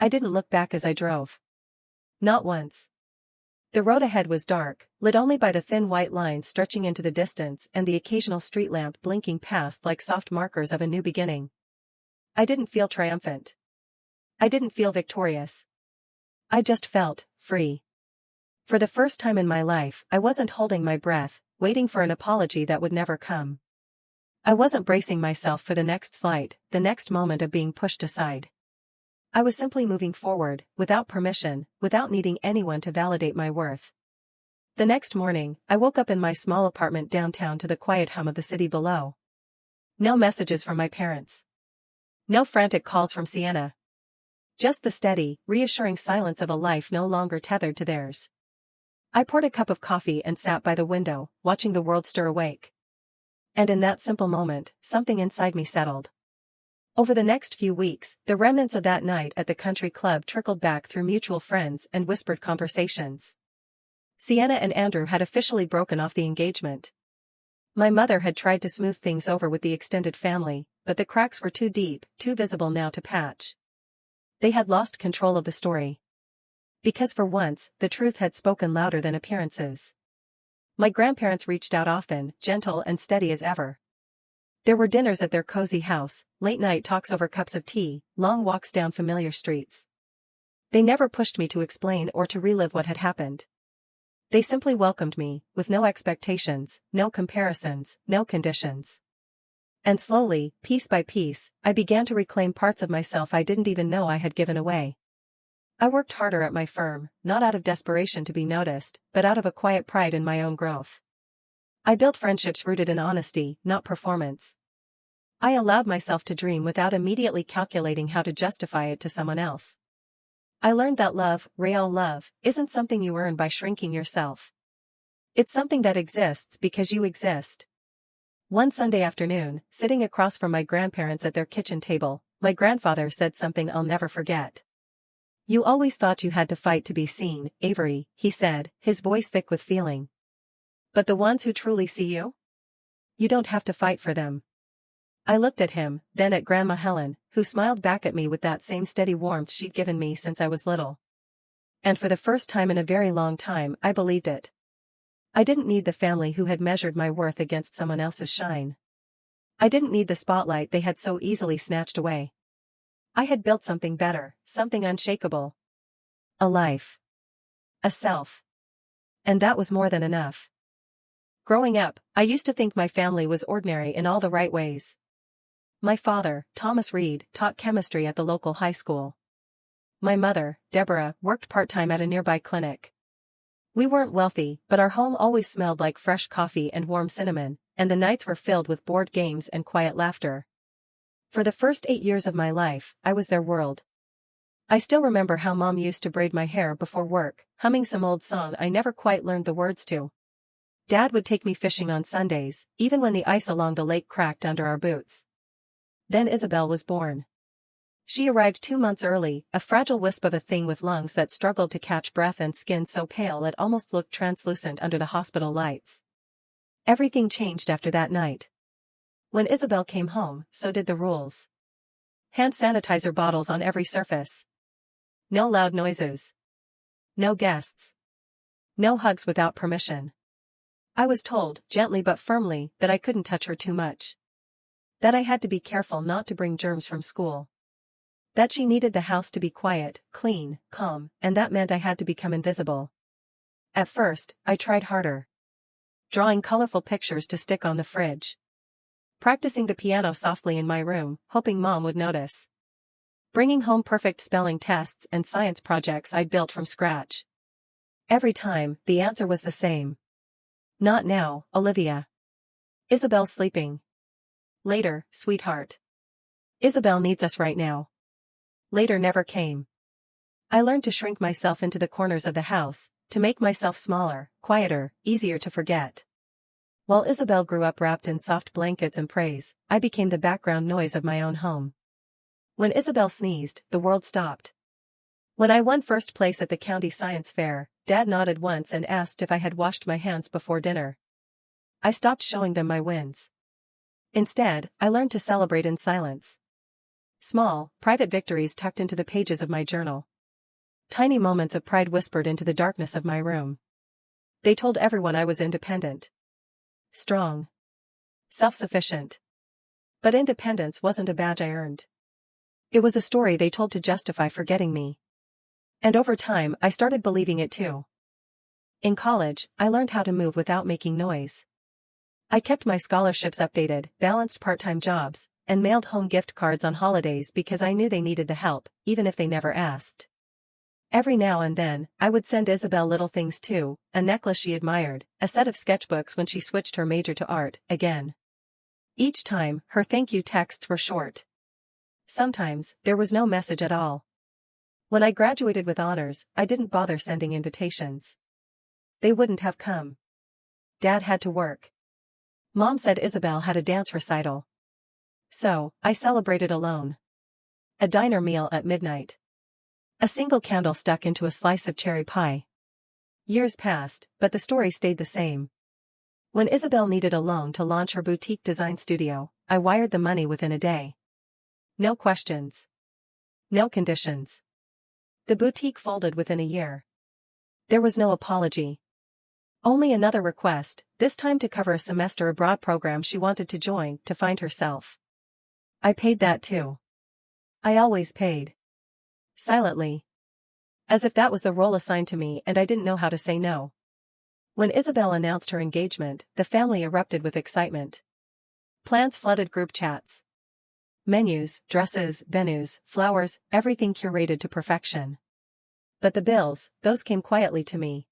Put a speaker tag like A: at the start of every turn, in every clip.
A: I didn't look back as I drove. Not once. The road ahead was dark, lit only by the thin white lines stretching into the distance and the occasional street lamp blinking past like soft markers of a new beginning. I didn't feel triumphant. I didn't feel victorious. I just felt free. For the first time in my life, I wasn't holding my breath, waiting for an apology that would never come. I wasn't bracing myself for the next slight, the next moment of being pushed aside. I was simply moving forward, without permission, without needing anyone to validate my worth. The next morning, I woke up in my small apartment downtown to the quiet hum of the city below. No messages from my parents. No frantic calls from Sienna. Just the steady, reassuring silence of a life no longer tethered to theirs. I poured a cup of coffee and sat by the window, watching the world stir awake. And in that simple moment, something inside me settled. Over the next few weeks, the remnants of that night at the country club trickled back through mutual friends and whispered conversations. Sienna and Andrew had officially broken off the engagement. My mother had tried to smooth things over with the extended family, but the cracks were too deep, too visible now to patch. They had lost control of the story. Because for once, the truth had spoken louder than appearances. My grandparents reached out often, gentle and steady as ever. There were dinners at their cozy house, late-night talks over cups of tea, long walks down familiar streets. They never pushed me to explain or to relive what had happened. They simply welcomed me, with no expectations, no comparisons, no conditions. And slowly, piece by piece, I began to reclaim parts of myself I didn't even know I had given away. I worked harder at my firm, not out of desperation to be noticed, but out of a quiet pride in my own growth. I built friendships rooted in honesty, not performance. I allowed myself to dream without immediately calculating how to justify it to someone else. I learned that love, real love, isn't something you earn by shrinking yourself. It's something that exists because you exist. One Sunday afternoon, sitting across from my grandparents at their kitchen table, my grandfather said something I'll never forget. "You always thought you had to fight to be seen, Avery," he said, his voice thick with feeling. "But the ones who truly see you? You don't have to fight for them." I looked at him, then at Grandma Helen, who smiled back at me with that same steady warmth she'd given me since I was little. And for the first time in a very long time, I believed it. I didn't need the family who had measured my worth against someone else's shine. I didn't need the spotlight they had so easily snatched away. I had built something better, something unshakable. A life. A self. And that was more than enough. Growing up, I used to think my family was ordinary in all the right ways. My father, Thomas Reed, taught chemistry at the local high school. My mother, Deborah, worked part-time at a nearby clinic. We weren't wealthy, but our home always smelled like fresh coffee and warm cinnamon, and the nights were filled with board games and quiet laughter. For the first 8 years of my life, I was their world. I still remember how Mom used to braid my hair before work, humming some old song I never quite learned the words to. Dad would take me fishing on Sundays, even when the ice along the lake cracked under our boots. Then Isabel was born. She arrived 2 months early, a fragile wisp of a thing with lungs that struggled to catch breath and skin so pale it almost looked translucent under the hospital lights. Everything changed after that night. When Isabel came home, so did the rules. Hand sanitizer bottles on every surface. No loud noises. No guests. No hugs without permission. I was told, gently but firmly, that I couldn't touch her too much. That I had to be careful not to bring germs from school. That she needed the house to be quiet, clean, calm, and that meant I had to become invisible. At first, I tried harder. Drawing colorful pictures to stick on the fridge. Practicing the piano softly in my room, hoping Mom would notice. Bringing home perfect spelling tests and science projects I'd built from scratch. Every time, the answer was the same. "Not now, Olivia. Isabel's sleeping." Later, sweetheart. Isabel needs us right now. Later never came. I learned to shrink myself into the corners of the house, to make myself smaller, quieter, easier to forget. While Isabel grew up wrapped in soft blankets and praise, I became the background noise of my own home. When Isabel sneezed, the world stopped. When I won first place at the county science fair, Dad nodded once and asked if I had washed my hands before dinner. I stopped showing them my wins. Instead, I learned to celebrate in silence. Small, private victories tucked into the pages of my journal. Tiny moments of pride whispered into the darkness of my room. They told everyone I was independent. Strong. Self-sufficient. But independence wasn't a badge I earned. It was a story they told to justify forgetting me. And over time, I started believing it too. In college, I learned how to move without making noise. I kept my scholarships updated, balanced part-time jobs, and mailed home gift cards on holidays because I knew they needed the help, even if they never asked. Every now and then, I would send Isabel little things too, a necklace she admired, a set of sketchbooks when she switched her major to art, again. Each time, her thank you texts were short. Sometimes, there was no message at all. When I graduated with honors, I didn't bother sending invitations. They wouldn't have come. Dad had to work. Mom said Isabel had a dance recital. So, I celebrated alone. A diner meal at midnight. A single candle stuck into a slice of cherry pie. Years passed, but the story stayed the same. When Isabel needed a loan to launch her boutique design studio, I wired the money within a day. No questions. No conditions. The boutique folded within a year. There was no apology. Only another request, this time to cover a semester abroad program she wanted to join to find herself. I paid that too. I always paid. Silently. As if that was the role assigned to me and I didn't know how to say no. When Isabel announced her engagement, the family erupted with excitement. Plans flooded group chats. Menus, dresses, venues, flowers, everything curated to perfection. But the bills, those came quietly to me.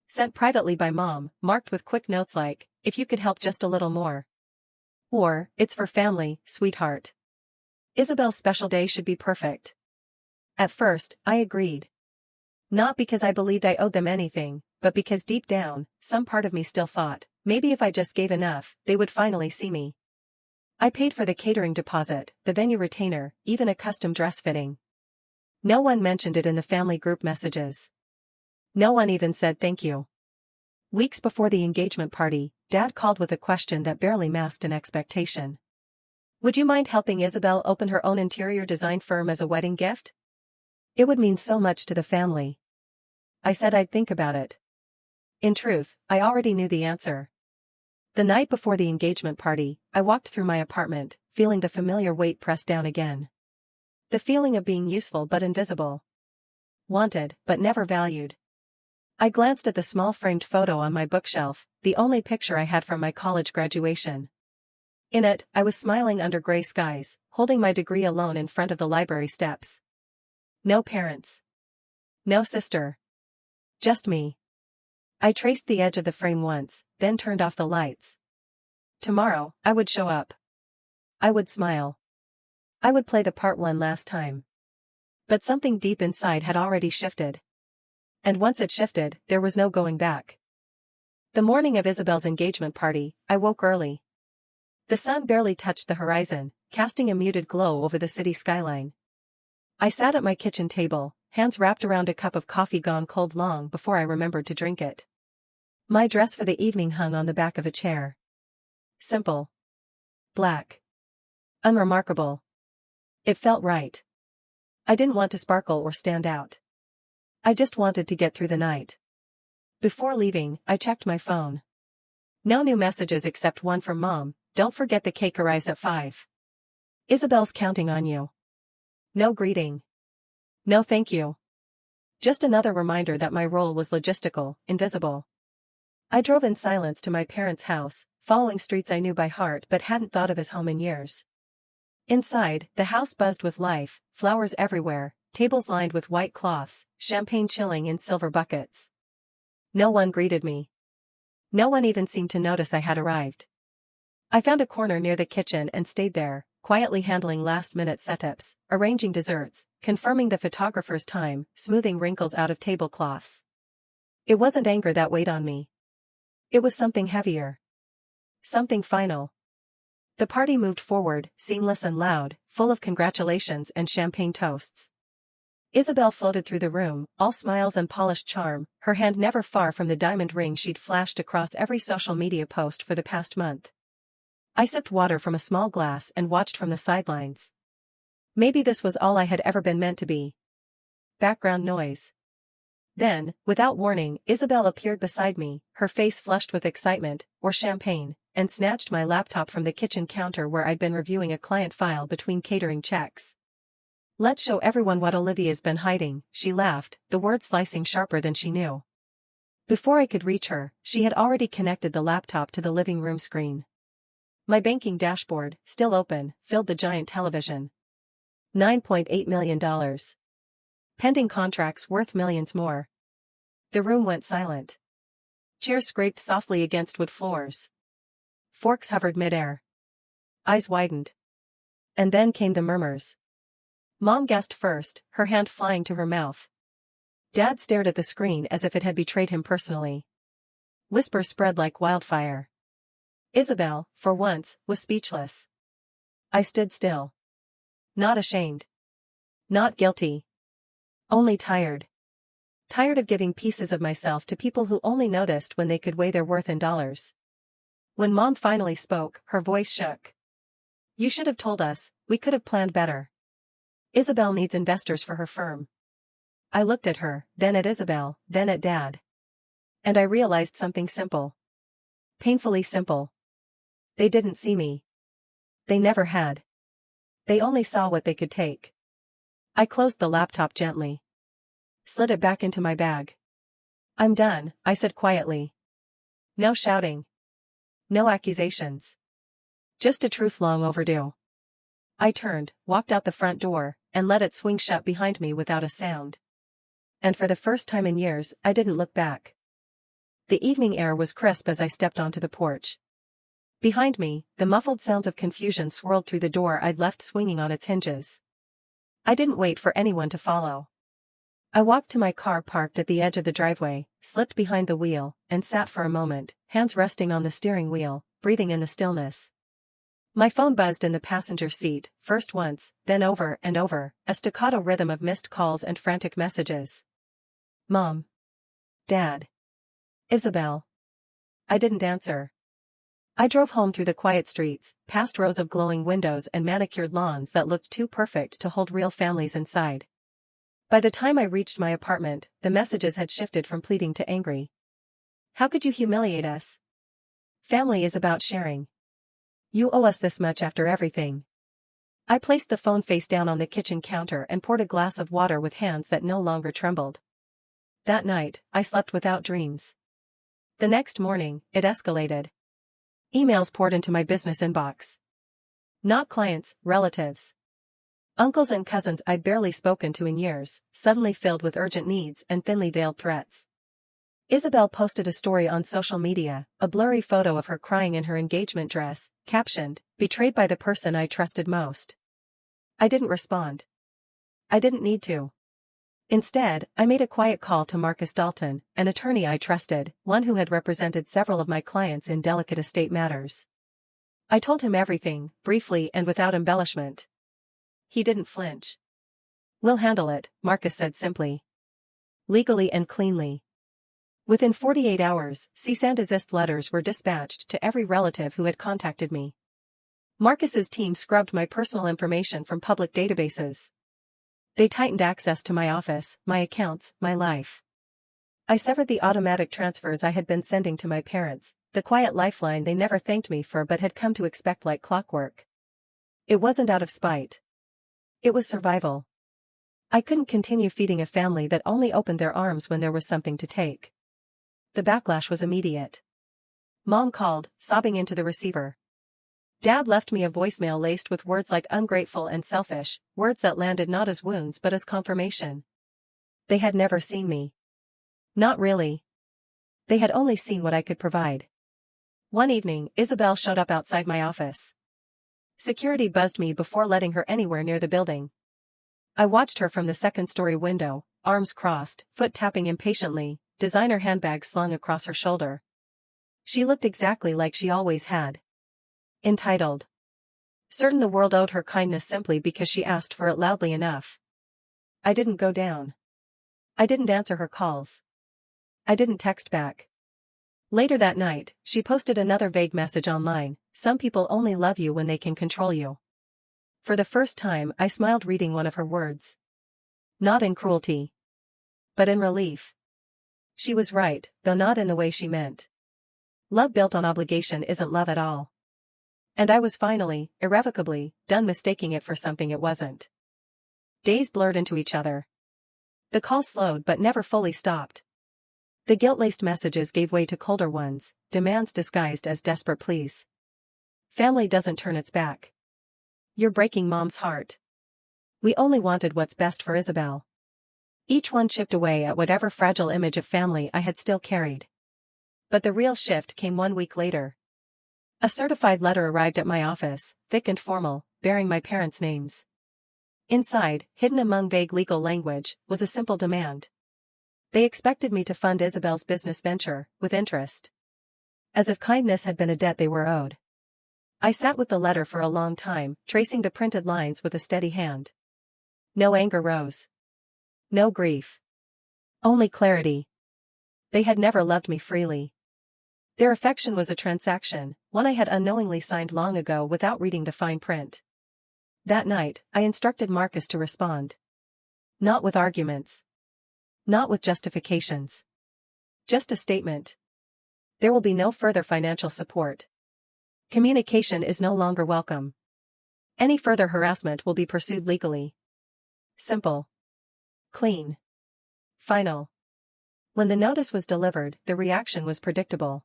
A: Sent privately by Mom, marked with quick notes like, if you could help just a little more. Or, it's for family, sweetheart. Isabel's special day should be perfect. At first, I agreed. Not because I believed I owed them anything, but because deep down, some part of me still thought, maybe if I just gave enough, they would finally see me. I paid for the catering deposit, the venue retainer, even a custom dress fitting. No one mentioned it in the family group messages. No one even said thank you. Weeks before the engagement party, Dad called with a question that barely masked an expectation. Would you mind helping Isabel open her own interior design firm as a wedding gift? It would mean so much to the family. I said I'd think about it. In truth, I already knew the answer. The night before the engagement party, I walked through my apartment, feeling the familiar weight press down again. The feeling of being useful but invisible. Wanted, but never valued. I glanced at the small framed photo on my bookshelf, the only picture I had from my college graduation. In it, I was smiling under gray skies, holding my degree alone in front of the library steps. No parents. No sister. Just me. I traced the edge of the frame once, then turned off the lights. Tomorrow, I would show up. I would smile. I would play the part one last time. But something deep inside had already shifted. And once it shifted, there was no going back. The morning of Isabel's engagement party, I woke early. The sun barely touched the horizon, casting a muted glow over the city skyline. I sat at my kitchen table, hands wrapped around a cup of coffee gone cold long before I remembered to drink it. My dress for the evening hung on the back of a chair. Simple. Black. Unremarkable. It felt right. I didn't want to sparkle or stand out. I just wanted to get through the night. Before leaving, I checked my phone. No new messages except one from Mom, don't forget the cake arrives at 5. Isabel's counting on you. No greeting. No thank you. Just another reminder that my role was logistical, invisible. I drove in silence to my parents' house, following streets I knew by heart but hadn't thought of as home in years. Inside, the house buzzed with life, flowers everywhere, tables lined with white cloths, champagne chilling in silver buckets. No one greeted me. No one even seemed to notice I had arrived. I found a corner near the kitchen and stayed there, quietly handling last-minute setups, arranging desserts, confirming the photographer's time, smoothing wrinkles out of tablecloths. It wasn't anger that weighed on me. It was something heavier. Something final. The party moved forward, seamless and loud, full of congratulations and champagne toasts. Isabel floated through the room, all smiles and polished charm, her hand never far from the diamond ring she'd flashed across every social media post for the past month. I sipped water from a small glass and watched from the sidelines. Maybe this was all I had ever been meant to be. Background noise. Then, without warning, Isabel appeared beside me, her face flushed with excitement, or champagne, and snatched my laptop from the kitchen counter where I'd been reviewing a client file between catering checks. "Let's show everyone what Olivia's been hiding," she laughed, the words slicing sharper than she knew. Before I could reach her, she had already connected the laptop to the living room screen. My banking dashboard, still open, filled the giant television. $9.8 million. Pending contracts worth millions more. The room went silent. Chairs scraped softly against wood floors. Forks hovered midair. Eyes widened. And then came the murmurs. Mom gasped first, her hand flying to her mouth. Dad stared at the screen as if it had betrayed him personally. Whispers spread like wildfire. Isabel, for once, was speechless. I stood still. Not ashamed. Not guilty. Only tired. Tired of giving pieces of myself to people who only noticed when they could weigh their worth in dollars. When Mom finally spoke, her voice shook. "You should have told us, we could have planned better. Isabel needs investors for her firm." I looked at her, then at Isabel, then at Dad. And I realized something simple. Painfully simple. They didn't see me. They never had. They only saw what they could take. I closed the laptop gently. Slid it back into my bag. "I'm done," I said quietly. "No shouting. No accusations. Just a truth long overdue." I turned, walked out the front door, and let it swing shut behind me without a sound. And for the first time in years, I didn't look back. The evening air was crisp as I stepped onto the porch. Behind me, the muffled sounds of confusion swirled through the door I'd left swinging on its hinges. I didn't wait for anyone to follow. I walked to my car parked at the edge of the driveway, slipped behind the wheel, and sat for a moment, hands resting on the steering wheel, breathing in the stillness. My phone buzzed in the passenger seat, first once, then over and over, a staccato rhythm of missed calls and frantic messages. Mom. Dad. Isabel. I didn't answer. I drove home through the quiet streets, past rows of glowing windows and manicured lawns that looked too perfect to hold real families inside. By the time I reached my apartment, the messages had shifted from pleading to angry. "How could you humiliate us? Family is about sharing. You owe us this much after everything." I placed the phone face down on the kitchen counter and poured a glass of water with hands that no longer trembled. That night, I slept without dreams. The next morning, it escalated. Emails poured into my business inbox. Not clients, relatives. Uncles and cousins I'd barely spoken to in years, suddenly filled with urgent needs and thinly veiled threats. Isabel posted a story on social media, a blurry photo of her crying in her engagement dress, captioned, "Betrayed by the person I trusted most." I didn't respond. I didn't need to. Instead, I made a quiet call to Marcus Dalton, an attorney I trusted, one who had represented several of my clients in delicate estate matters. I told him everything, briefly and without embellishment. He didn't flinch. "We'll handle it," Marcus said simply. "Legally and cleanly." Within 48 hours, cease and desist letters were dispatched to every relative who had contacted me. Marcus's team scrubbed my personal information from public databases. They tightened access to my office, my accounts, my life. I severed the automatic transfers I had been sending to my parents, the quiet lifeline they never thanked me for but had come to expect like clockwork. It wasn't out of spite. It was survival. I couldn't continue feeding a family that only opened their arms when there was something to take. The backlash was immediate. Mom called, sobbing into the receiver. Dad left me a voicemail laced with words like ungrateful and selfish, words that landed not as wounds but as confirmation. They had never seen me. Not really. They had only seen what I could provide. One evening, Isabel showed up outside my office. Security buzzed me before letting her anywhere near the building. I watched her from the second-story window, arms crossed, foot tapping impatiently, designer handbag slung across her shoulder. She looked exactly like she always had. Entitled. Certain the world owed her kindness simply because she asked for it loudly enough. I didn't go down. I didn't answer her calls. I didn't text back. Later that night, she posted another vague message online: "Some people only love you when they can control you." For the first time I smiled reading one of her words. Not in cruelty, but in relief. She was right, though not in the way she meant. Love built on obligation isn't love at all. And I was finally, irrevocably, done mistaking it for something it wasn't. Days blurred into each other. The call slowed but never fully stopped. The guilt-laced messages gave way to colder ones, demands disguised as desperate pleas. Family doesn't turn its back. You're breaking Mom's heart. We only wanted what's best for Isabel. Each one chipped away at whatever fragile image of family I had still carried. But the real shift came 1 week later. A certified letter arrived at my office, thick and formal, bearing my parents' names. Inside, hidden among vague legal language, was a simple demand. They expected me to fund Isabel's business venture, with interest. As if kindness had been a debt they were owed. I sat with the letter for a long time, tracing the printed lines with a steady hand. No anger rose. No grief. Only clarity. They had never loved me freely. Their affection was a transaction, one I had unknowingly signed long ago without reading the fine print. That night, I instructed Marcus to respond. Not with arguments. Not with justifications. Just a statement. There will be no further financial support. Communication is no longer welcome. Any further harassment will be pursued legally. Simple. Clean. Final. When the notice was delivered, the reaction was predictable.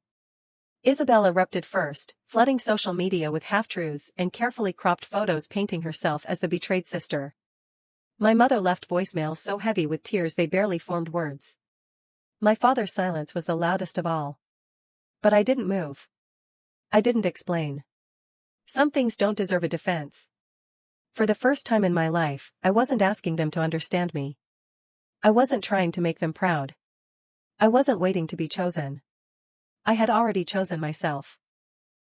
A: Isabel erupted first, flooding social media with half-truths and carefully cropped photos painting herself as the betrayed sister. My mother left voicemails so heavy with tears they barely formed words. My father's silence was the loudest of all. But I didn't move. I didn't explain. Some things don't deserve a defense. For the first time in my life, I wasn't asking them to understand me. I wasn't trying to make them proud. I wasn't waiting to be chosen. I had already chosen myself.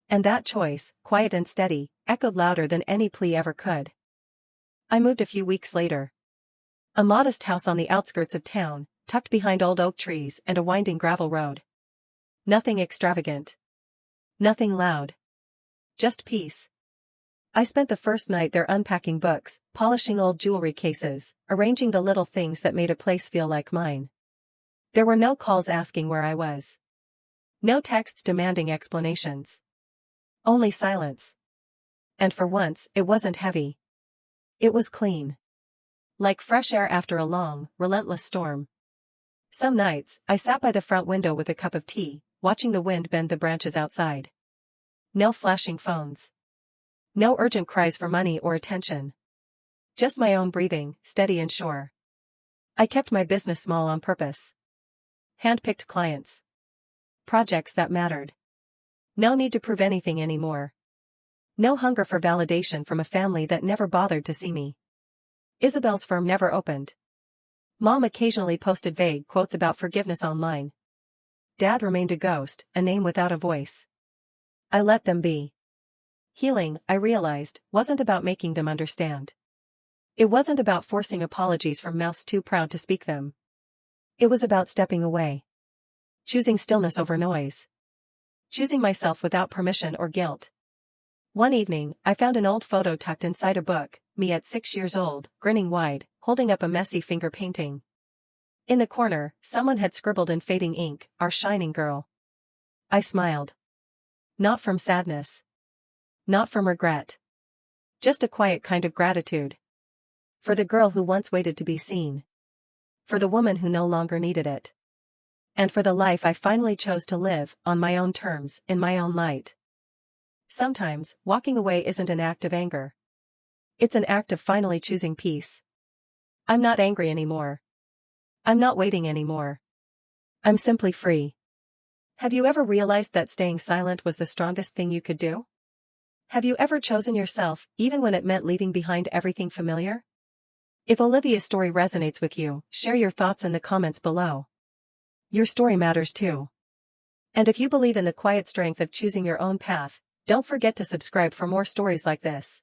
A: And that choice, quiet and steady, echoed louder than any plea ever could. I moved a few weeks later. A modest house on the outskirts of town, tucked behind old oak trees and a winding gravel road. Nothing extravagant. Nothing loud. Just peace. I spent the first night there unpacking books, polishing old jewelry cases, arranging the little things that made a place feel like mine. There were no calls asking where I was. No texts demanding explanations. Only silence. And for once, it wasn't heavy. It was clean. Like fresh air after a long, relentless storm. Some nights, I sat by the front window with a cup of tea, watching the wind bend the branches outside. No flashing phones. No urgent cries for money or attention. Just my own breathing, steady and sure. I kept my business small on purpose. Hand-picked clients. Projects that mattered. No need to prove anything anymore. No hunger for validation from a family that never bothered to see me. Isabel's firm never opened. Mom occasionally posted vague quotes about forgiveness online. Dad remained a ghost, a name without a voice. I let them be. Healing, I realized, wasn't about making them understand. It wasn't about forcing apologies from mouths too proud to speak them. It was about stepping away. Choosing stillness over noise. Choosing myself without permission or guilt. One evening, I found an old photo tucked inside a book, me at 6 years old, grinning wide, holding up a messy finger painting. In the corner, someone had scribbled in fading ink, "Our shining girl." I smiled. Not from sadness. Not from regret. Just a quiet kind of gratitude. For the girl who once waited to be seen. For the woman who no longer needed it. And for the life I finally chose to live, on my own terms, in my own light. Sometimes, walking away isn't an act of anger. It's an act of finally choosing peace. I'm not angry anymore. I'm not waiting anymore. I'm simply free. Have you ever realized that staying silent was the strongest thing you could do? Have you ever chosen yourself, even when it meant leaving behind everything familiar? If Olivia's story resonates with you, share your thoughts in the comments below. Your story matters too. And if you believe in the quiet strength of choosing your own path, don't forget to subscribe for more stories like this.